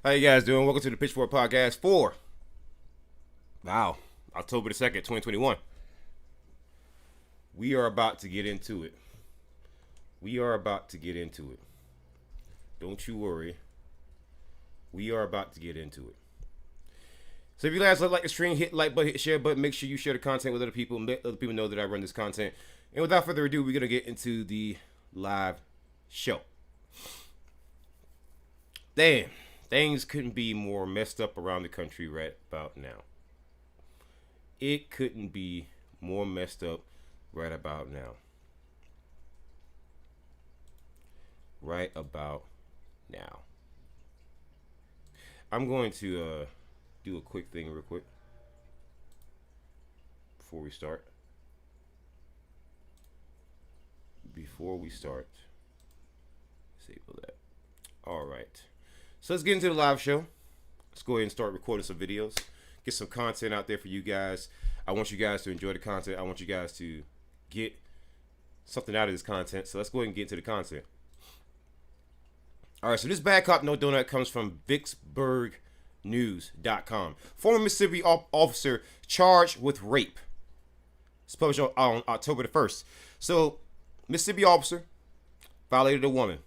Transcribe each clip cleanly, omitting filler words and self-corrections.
How you guys doing? Welcome to the Pitchfork podcast for October the 2nd, 2021. We are about to get into it. Don't you worry. We are about to get into it. So if you guys like the stream, hit like button, hit share button. Make sure you share the content with other people. Let other people know that I run this content. And without further ado, we're going to get into the live show. Damn. Things couldn't be more messed up around the country right about now. It couldn't be more messed up right about now. Right about now. I'm going to do a quick thing real quick before we start. Disable that. All right. So let's get into the live show. Let's go ahead and start recording some videos. Get some content out there for you guys. I want you guys to enjoy the content. I want you guys to get something out of this content. So let's go ahead and get into the content. All right, so this bad cop, no donut comes from VicksburgNews.com. Former Mississippi officer charged with rape. It's published on October the 1st. So, Mississippi officer violated a woman.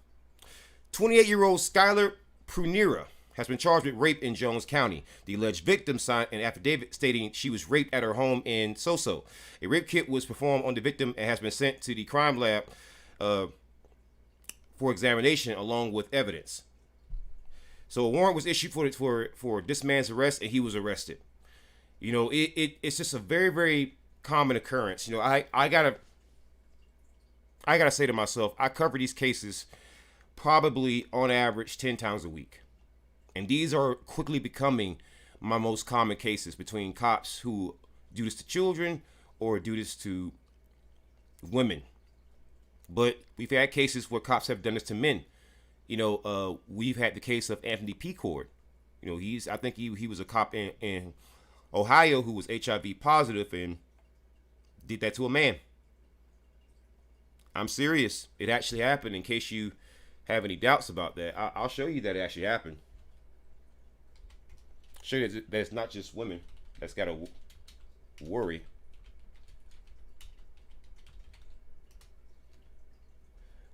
28-year-old Skylar Prunera has been charged with rape in Jones County. The alleged victim signed an affidavit stating she was raped at her home in Soso. A rape kit was performed on the victim and has been sent to the crime lab for examination along with evidence. So a warrant was issued for this man's arrest, and he was arrested. You know, it's just a very, very common occurrence. You know, I gotta say to myself, I cover these cases probably on average 10 times a week. And these are quickly becoming my most common cases between cops who do this to children or do this to women. But we've had cases where cops have done this to men. You know, we've had the case of Anthony Pecord. You know, I think he was a cop in Ohio who was HIV positive and did that to a man. I'm serious. It actually happened. In case you have any doubts about that, I'll show you that it actually happened. Show you that it's not just women that's got to worry.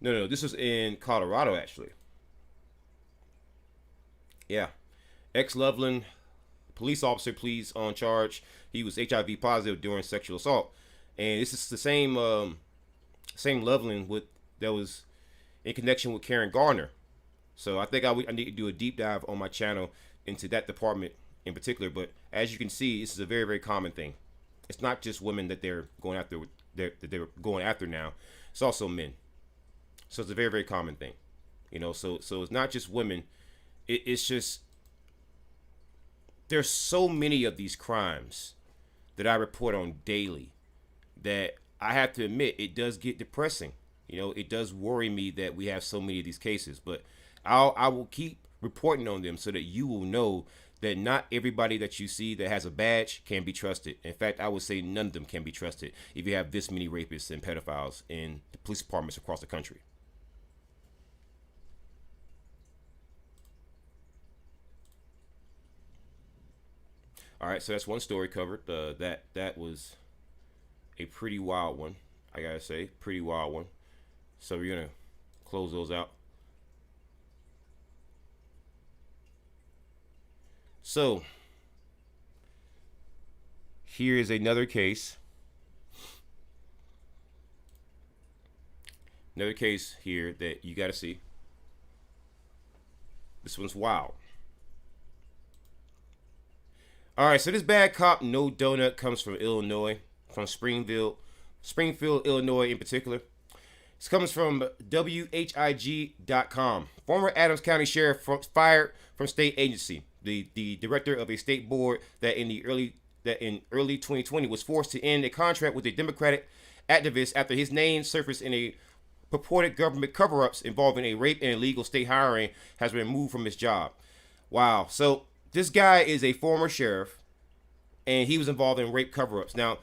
No, this was in Colorado, actually. Yeah. Ex-Loveland police officer pleads on charge. He was HIV positive during sexual assault. And this is the same Loveland that was in connection with Karen Gardner. So I think I need to do a deep dive on my channel into that department in particular. But as you can see, this is a very, very common thing. It's not just women that they're going after. That they're going after now. It's also men. So it's a very, very common thing. You know, so it's not just women. It's just there's so many of these crimes that I report on daily that I have to admit it does get depressing. You know, it does worry me that we have so many of these cases, but I will keep reporting on them so that you will know that not everybody that you see that has a badge can be trusted. In fact, I would say none of them can be trusted if you have this many rapists and pedophiles in the police departments across the country. All right, so that's one story covered. That was a pretty wild one, I gotta say, pretty wild one. So we're gonna close those out. So here is another case. Another case here that you gotta see. This one's wild. All right, so this bad cop, no donut, comes from Illinois, from Springfield, Illinois in particular. This comes from WHIG.com. Former Adams County Sheriff fired from state agency. The director of a state board that in early 2020 was forced to end a contract with a Democratic activist after his name surfaced in a purported government cover-ups involving a rape and illegal state hiring has been removed from his job. Wow. So this guy is a former sheriff, and he was involved in rape cover-ups. Now,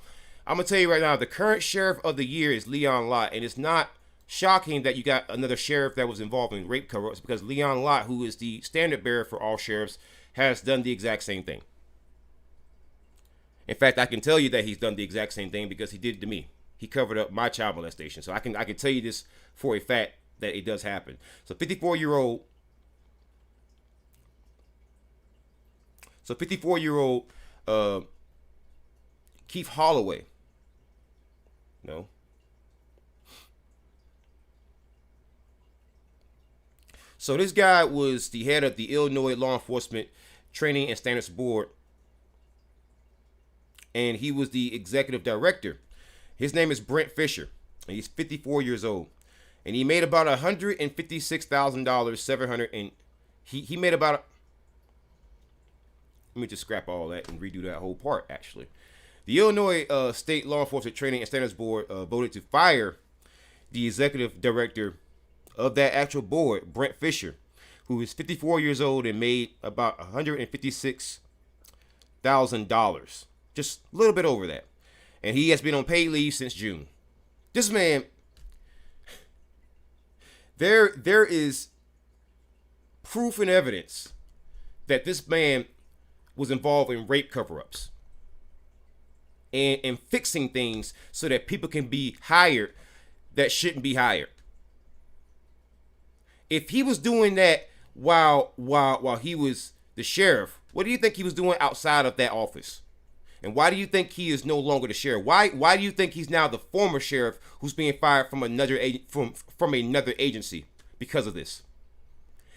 I'm going to tell you right now, the current sheriff of the year is Leon Lott, and it's not shocking that you got another sheriff that was involved in rape cover-ups, because Leon Lott, who is the standard bearer for all sheriffs, has done the exact same thing. In fact, I can tell you that he's done the exact same thing because he did it to me. He covered up my child molestation. So I can tell you this for a fact that it does happen. So 54-year-old Keith Holloway. No. So this guy was the head of the Illinois Law Enforcement Training and Standards Board, and he was the executive director. His name is Brent Fisher, and he's 54 years old, and he made about $156,000. He made about. Let me just scrap all that and redo that whole part. Actually, the Illinois State Law Enforcement Training and Standards Board voted to fire the executive director of that actual board, Brent Fisher, who is 54 years old and made about $156,000, just a little bit over that. And he has been on paid leave since June. This man, there is proof and evidence that this man was involved in rape cover-ups and fixing things so that people can be hired that shouldn't be hired. If he was doing that while he was the sheriff, what do you think he was doing outside of that office? And why do you think he is no longer the sheriff? Why do you think he's now the former sheriff who's being fired from another agency because of this?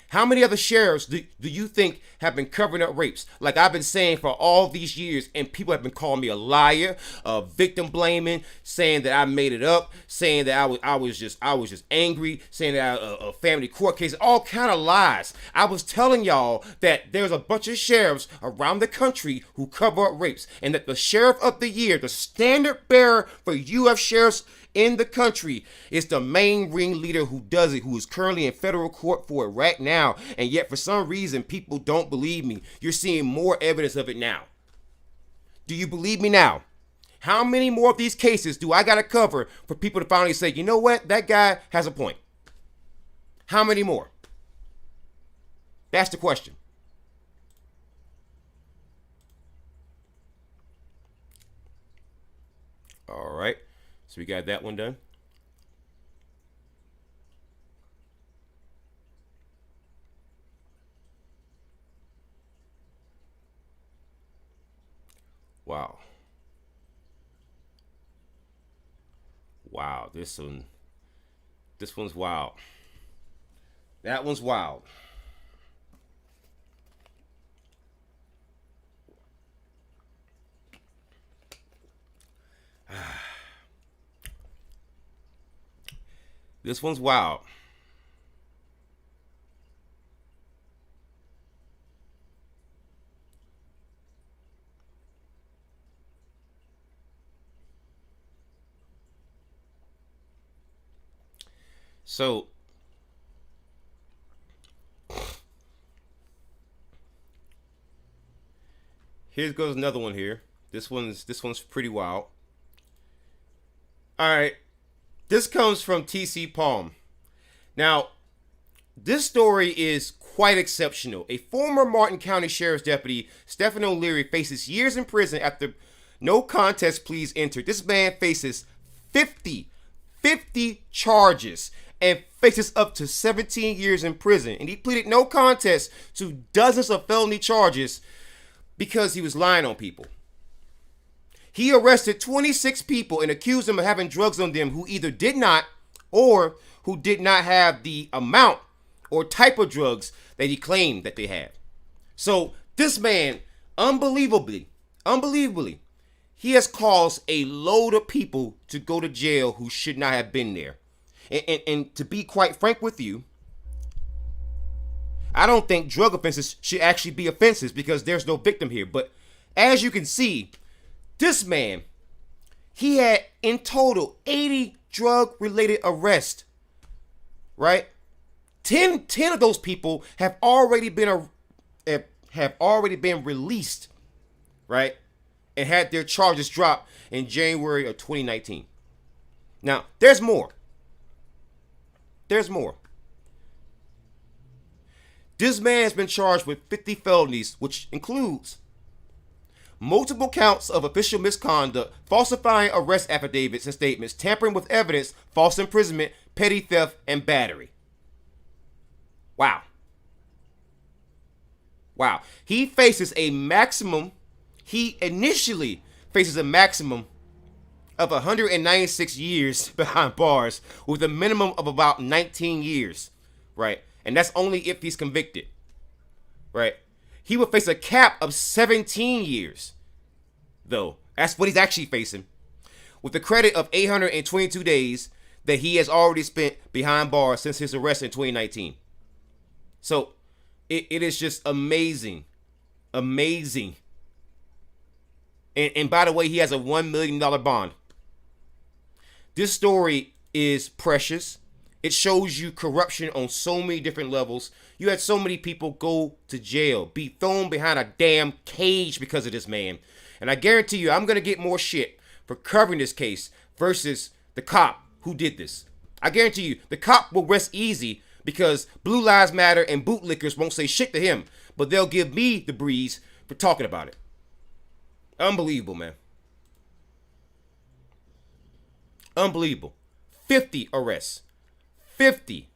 How many other sheriffs do you think have been covering up rapes? Like I've been saying for all these years, and people have been calling me a liar, victim blaming, saying that I made it up, saying that I was just angry, saying that a family court case, all kind of lies. I was telling y'all that there's a bunch of sheriffs around the country who cover up rapes, and that the sheriff of the year, the standard bearer for UF sheriffs in the country, is the main ringleader who does it, who is currently in federal court for it right now. And yet for some reason people don't believe me. You're seeing more evidence of it now. Do you believe me now? How many more of these cases do I gotta cover for people to finally say, you know what, that guy has a point? How many more? That's the question. All right. So we got that one done. Wow. Wow, this one's wild. That one's wild. This one's wild. So here goes another one here. This one's pretty wild. All right. This comes from TC Palm. Now, this story is quite exceptional. A former Martin County Sheriff's Deputy, Stephen O'Leary, faces years in prison after no contest pleas entered. This man faces 50 charges and faces up to 17 years in prison. And he pleaded no contest to dozens of felony charges because he was lying on people. He arrested 26 people and accused them of having drugs on them who either did not or who did not have the amount or type of drugs that he claimed that they had. So this man, unbelievably, he has caused a load of people to go to jail who should not have been there. And to be quite frank with you, I don't think drug offenses should actually be offenses because there's no victim here. But as you can see, this man, he had in total 80 drug-related arrests, right? 10 of those people have already been released, right? And had their charges dropped in January of 2019. Now, there's more. There's more. This man has been charged with 50 felonies, which includes multiple counts of official misconduct, falsifying arrest affidavits and statements, tampering with evidence, false imprisonment, petty theft, and battery. Wow. Wow. He initially faces a maximum of 196 years behind bars with a minimum of about 19 years, right? And that's only if he's convicted, right? He would face a cap of 17 years, though. That's what he's actually facing, with a credit of 822 days that he has already spent behind bars since his arrest in 2019. So it is just amazing. Amazing. And by the way, he has a $1 million bond. This story is precious. It shows you corruption on so many different levels. You had so many people go to jail, be thrown behind a damn cage because of this man. And I guarantee you, I'm going to get more shit for covering this case versus the cop who did this. I guarantee you, the cop will rest easy because Blue Lives Matter and bootlickers won't say shit to him, but they'll give me the breeze for talking about it. Unbelievable, man. Unbelievable. 50 arrests. 50.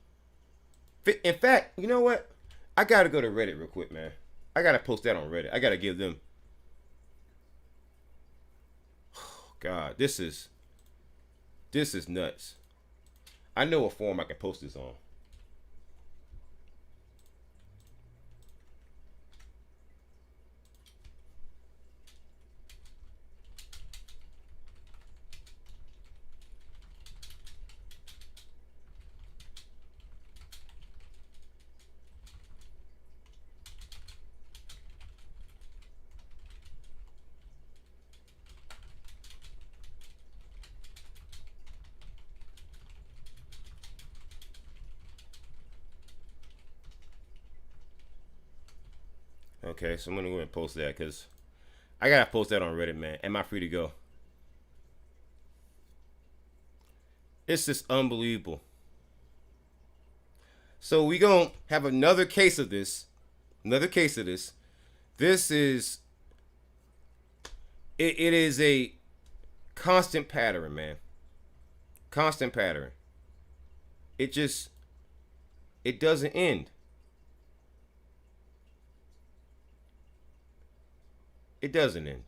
In fact, you know what? I gotta go to Reddit real quick, man. I gotta post that on Reddit. I gotta give them. Oh, God, this is nuts. I know a forum I can post this on. Okay, so I'm gonna go and post that because I gotta post that on Reddit, man. Am I free to go? It's just unbelievable. So we gonna have another case of this. Another case of this. This is it is a constant pattern, man. Constant pattern. It doesn't end. It doesn't end.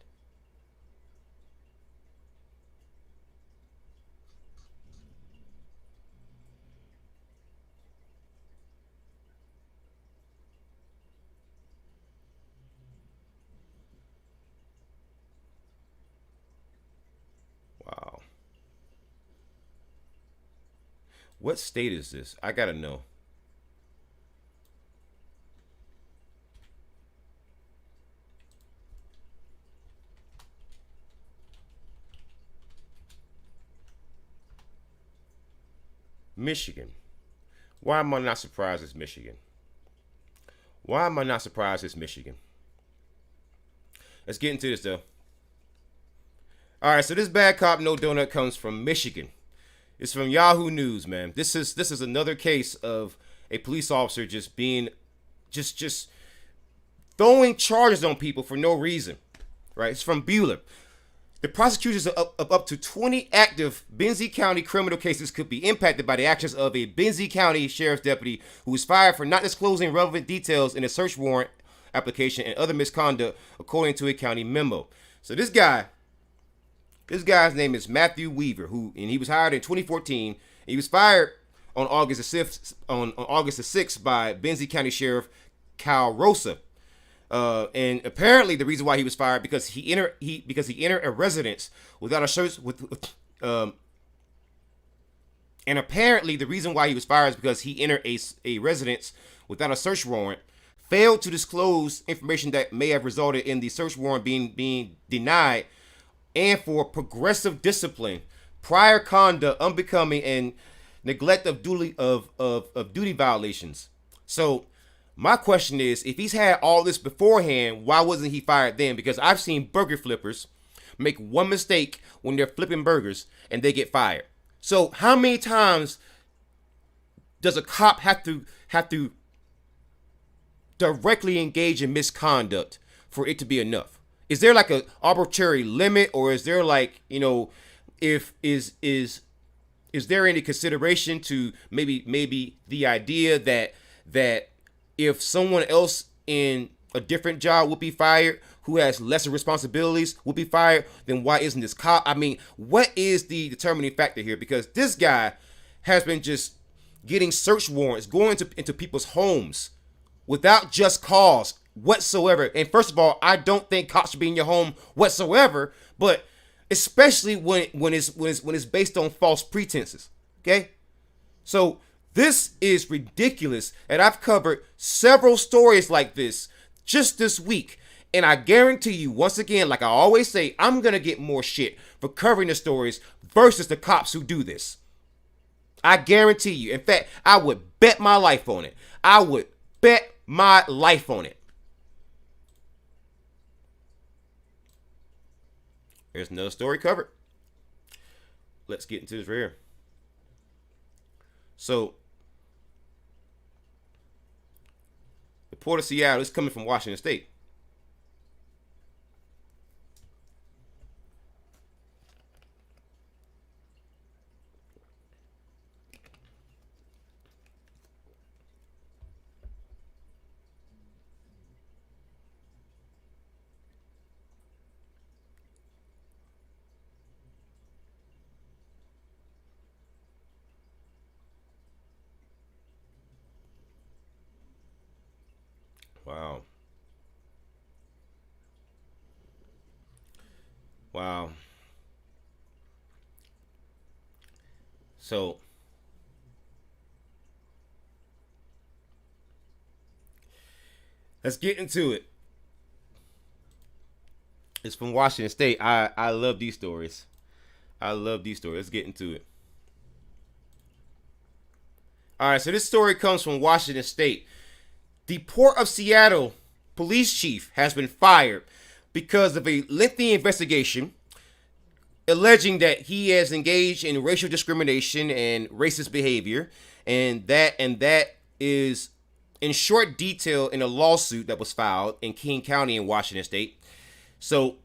Wow. What state is this? I gotta know. Michigan. Why am I not surprised it's Michigan? Why am I not surprised it's Michigan? Let's get into this though. All right, so this bad cop no donut comes from Michigan. It's from Yahoo News, man. This is another case of a police officer just being just throwing charges on people for no reason. Right? It's from Bueller. The prosecutors of up to 20 active Benzie County criminal cases could be impacted by the actions of a Benzie County sheriff's deputy who was fired for not disclosing relevant details in a search warrant application and other misconduct, according to a county memo. So this guy's name is Matthew Weaver, and he was hired in 2014. He was fired on August the 6th, August the 6th by Benzie County Sheriff Kyle Rosa. And apparently the reason why he was fired because he entered a residence without a search and apparently the reason why he was fired is because he entered a residence without a search warrant, failed to disclose information that may have resulted in the search warrant being denied, and for progressive discipline, prior conduct, unbecoming, and neglect of duty violations. So my question is, if he's had all this beforehand, why wasn't he fired then? Because I've seen burger flippers make one mistake when they're flipping burgers and they get fired. So how many times does a cop have to directly engage in misconduct for it to be enough? Is there like a arbitrary limit, or is there like, if is there any consideration to maybe the idea that if someone else in a different job would be fired, who has lesser responsibilities would be fired, then why isn't this cop? I mean, what is the determining factor here? Because this guy has been just getting search warrants, going into people's homes without just cause whatsoever. And first of all, I don't think cops should be in your home whatsoever, but especially when it's based on false pretenses. Okay? So this is ridiculous. And I've covered several stories like this just this week. And I guarantee you, once again, like I always say, I'm going to get more shit for covering the stories versus the cops who do this. I guarantee you. In fact, I would bet my life on it. I would bet my life on it. There's another story covered. Let's get into this right here. So, the Port of Seattle is coming from Washington State. Wow. Wow. So, let's get into it. It's from Washington State. I love these stories. I love these stories. Let's get into it. All right, so this story comes from Washington State. The Port of Seattle police chief has been fired because of a lengthy investigation alleging that he has engaged in racial discrimination and racist behavior, and that is in short detail in a lawsuit that was filed in King County in Washington State. So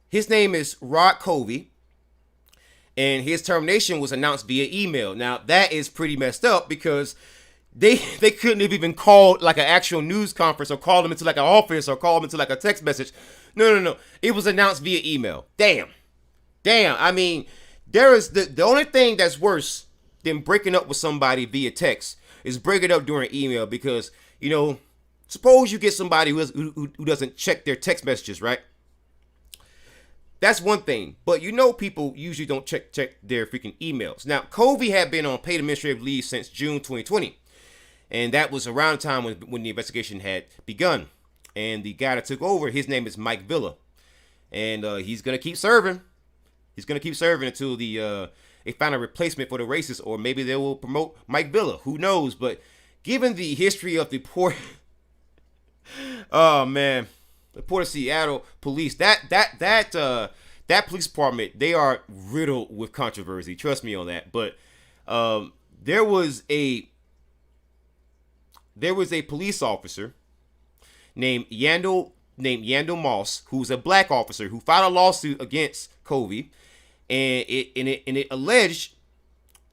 his name is Rod Covey, and his termination was announced via email. Now that is pretty messed up because they couldn't have even called like an actual news conference or called him into like an office or called him into like a text message. No. It was announced via email. Damn. I mean, there is the only thing that's worse than breaking up with somebody via text is breaking up during email, because, suppose you get somebody who doesn't check their text messages, right? That's one thing. But people usually don't check their freaking emails. Now, Covey had been on paid administrative leave since June 2020. And that was around the time when the investigation had begun. And the guy that took over, his name is Mike Villa. And he's going to keep serving. He's going to keep serving until they find a replacement for the racist, or maybe they will promote Mike Villa. Who knows? But given the history of the Port... oh, man. The Port of Seattle police, that police department, they are riddled with controversy. Trust me on that. But there was a police officer named Yandel Moss, who's a black officer, who filed a lawsuit against Covey, and it alleged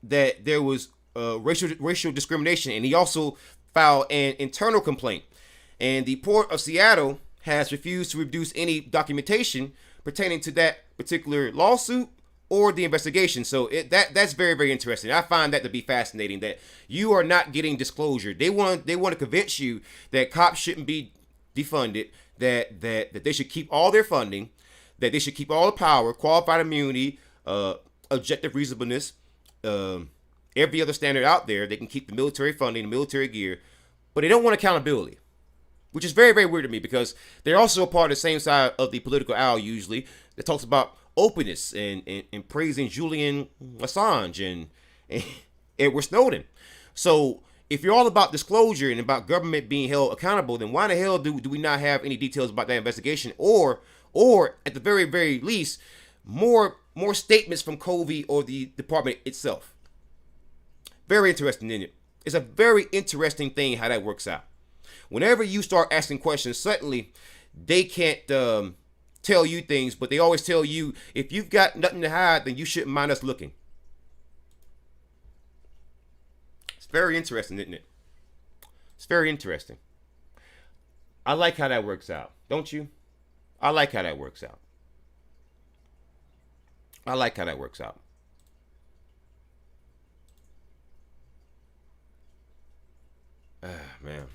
that there was racial discrimination, and he also filed an internal complaint. And the Port of Seattle has refused to produce any documentation pertaining to that particular lawsuit or the investigation. So that's very, very interesting. I find that to be fascinating, that you are not getting disclosure. They want to convince you that cops shouldn't be defunded, that they should keep all their funding, that they should keep all the power, qualified immunity, objective reasonableness, every other standard out there. They can keep the military funding, the military gear, but they don't want accountability, which is very, very weird to me, because they're also a part of the same side of the political aisle usually that talks about openness and praising Julian Assange and Edward Snowden. So if you're all about disclosure and about government being held accountable, then why the hell do we not have any details about that investigation, or at the very, very least, more statements from Covey or the department itself? Very interesting, isn't it? It's a very interesting thing how that works out. Whenever you start asking questions, suddenly they can't tell you things, but they always tell you, if you've got nothing to hide, then you shouldn't mind us looking. It's very interesting, isn't it? It's very interesting. I like how that works out, don't you? I like how that works out. I like how that works out. Ah, man.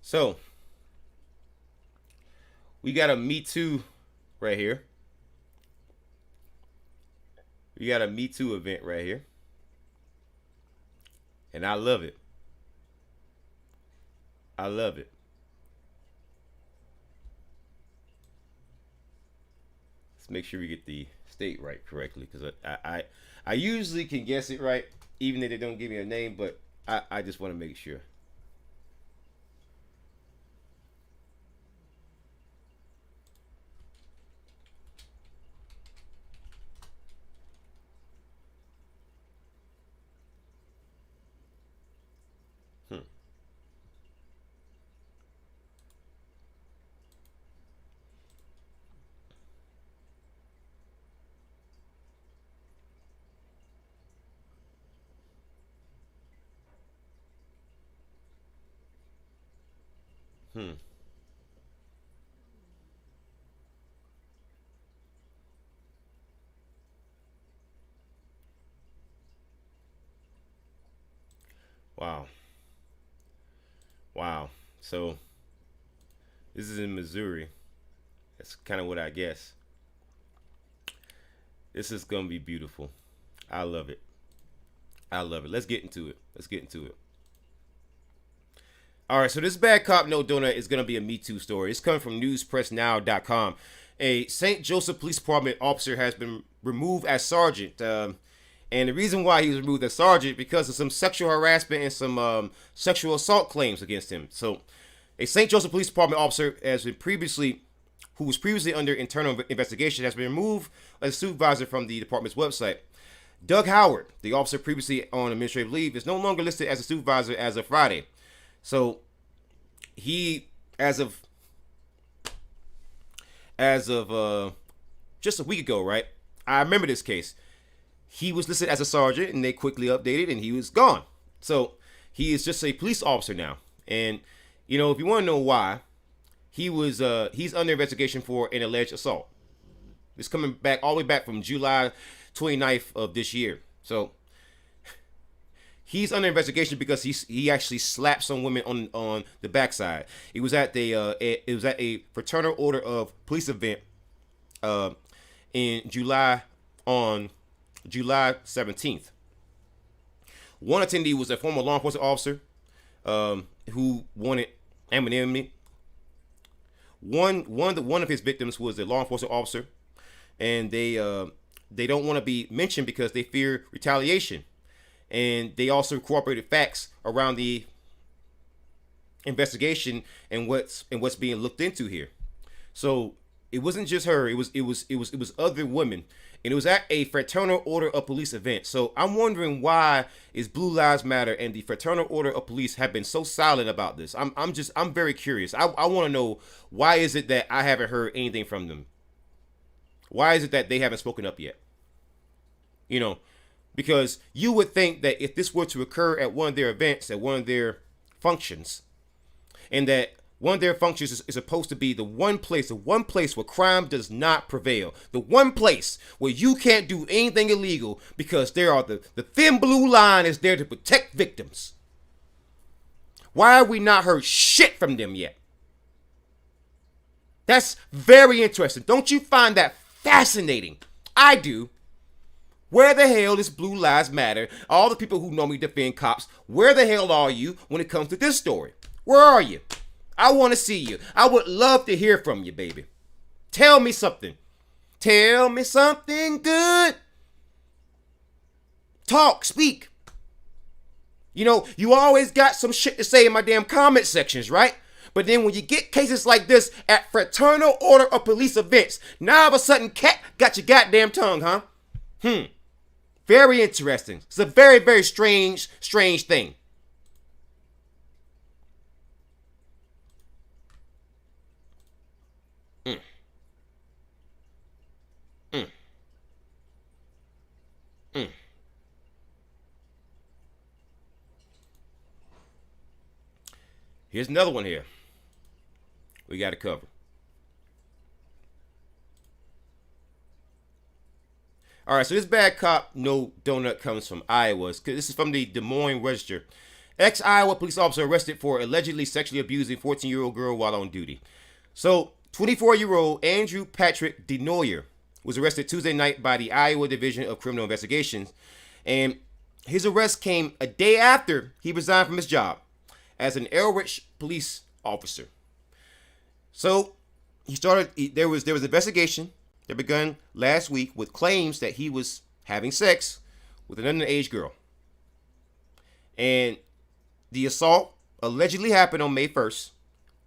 So, we got a Me Too right here. We got a Me Too event right here. And I love it. I love it. Let's make sure we get the state right correctly, because I usually can guess it right, even if they don't give me a name, but I just want to make sure. Hmm. Hmm. Wow. Wow. So this is in Missouri. That's kind of what I guess. This is gonna be beautiful. I love it. I love it. Let's get into it. Let's get into it. All right, so this bad cop no donut is going to be a Me Too story. It's coming from newspressnow.com. A St. Joseph Police Department officer has been removed as sergeant. And the reason why he was removed as sergeant because of some sexual harassment and some sexual assault claims against him. So a St. Joseph Police Department officer who was previously under internal investigation has been removed as supervisor from the department's website. Doug Howard, the officer previously on administrative leave, is no longer listed as a supervisor as of Friday. So he, as of just a week ago, right? I remember this case. He was listed as a sergeant, and they quickly updated, and he was gone. So he is just a police officer now. And you know, if you want to know why, he's under investigation for an alleged assault. It's coming back all the way back from July 29th of this year. So he's under investigation because he actually slapped some women on the backside. It was at a fraternal order of police event in July 17th. One attendee was a former law enforcement officer who wanted anonymity. One of his victims was a law enforcement officer, and they don't want to be mentioned because they fear retaliation. And they also corroborated facts around the investigation and what's being looked into here. So it wasn't just her; it was other women, and it was at a fraternal order of police event. So I'm wondering why is Blue Lives Matter and the fraternal order of police have been so silent about this. I'm very curious. I want to know, why is it that I haven't heard anything from them? Why is it that they haven't spoken up yet? You know, because you would think that if this were to occur at one of their events, at one of their functions, and that one of their functions is supposed to be the one place where crime does not prevail, the one place where you can't do anything illegal because the thin blue line is there to protect victims. Why have we not heard shit from them yet? That's very interesting. Don't you find that fascinating? I do. Where the hell is Blue Lives Matter? All the people who normally defend cops, where the hell are you when it comes to this story? Where are you? I want to see you. I would love to hear from you, baby. Tell me something. Tell me something good. Talk, speak. You know, you always got some shit to say in my damn comment sections, right? But then when you get cases like this at fraternal order of police events, now all of a sudden cat got your goddamn tongue, huh? Very interesting. It's a very, very strange thing. Mm. Mm. Mm. Here's another one here. We got to cover. All right, so this bad cop no donut comes from Iowa. This is from the Des Moines Register. Ex-Iowa police officer arrested for allegedly sexually abusing 14-year-old girl while on duty. So, 24-year-old Andrew Patrick Denoyer was arrested Tuesday night by the Iowa Division of Criminal Investigations, and his arrest came a day after he resigned from his job as an Elrich police officer. So, there was an investigation that began last week with claims that he was having sex with an underage girl. And the assault allegedly happened on May 1st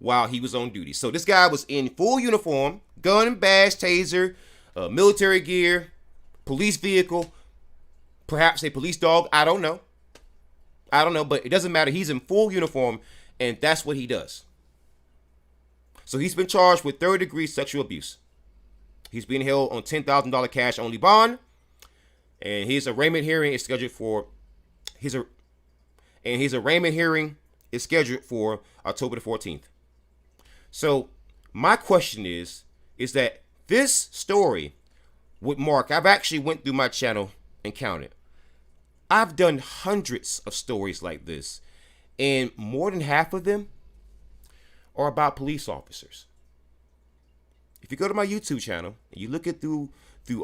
while he was on duty. So this guy was in full uniform, gun and badge, taser, military gear, police vehicle, perhaps a police dog. I don't know, but it doesn't matter. He's in full uniform, and that's what he does. So he's been charged with third-degree sexual abuse. He's being held on $10,000 cash only bond, and his arraignment hearing is scheduled for October the 14th. So my question is that this story with Mark, I've actually went through my channel and counted. I've done hundreds of stories like this, and more than half of them are about police officers. If you go to my YouTube channel and you look at through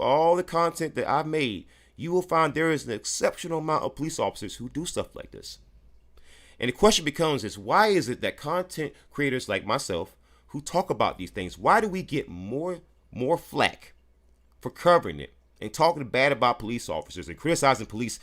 all the content that I've made, you will find there is an exceptional amount of police officers who do stuff like this. And the question becomes is, why is it that content creators like myself who talk about these things, why do we get more flack for covering it and talking bad about police officers and criticizing police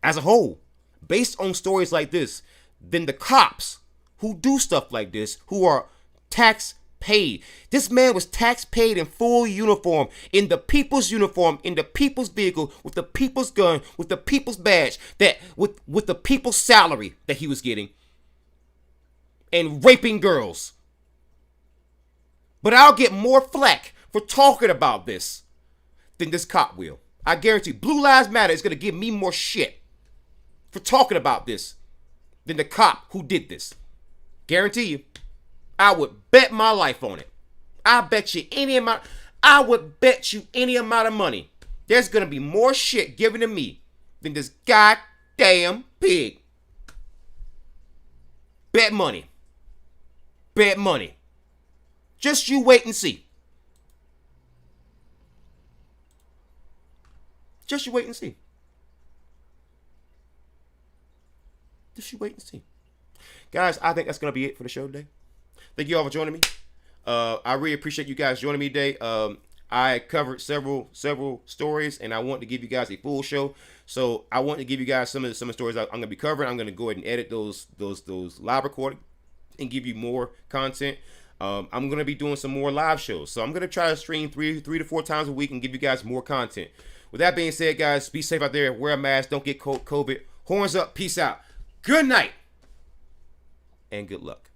as a whole based on stories like this than the cops who do stuff like this, who are tax paid? This man was tax paid in full uniform, in the people's uniform, in the people's vehicle, with the people's gun, with the people's badge, that with the people's salary that he was getting, and raping girls. But I'll get more flack for talking about this than this cop will. I guarantee Blue Lives Matter is going to give me more shit for talking about this than the cop who did this. Guarantee you. I would bet my life on it. I would bet you any amount of money. There's going to be more shit given to me than this goddamn pig. Bet money. Bet money. Just you wait and see. Just you wait and see. Just you wait and see. Guys, I think that's going to be it for the show today. Thank you all for joining me. I really appreciate you guys joining me today. I covered several stories, and I want to give you guys a full show. So I want to give you guys some of the stories I'm going to be covering. I'm going to go ahead and edit those live recordings and give you more content. I'm going to be doing some more live shows. So I'm going to try to stream three to 4 times a week and give you guys more content. With that being said, guys, be safe out there. Wear a mask. Don't get COVID. Horns up. Peace out. Good night. And good luck.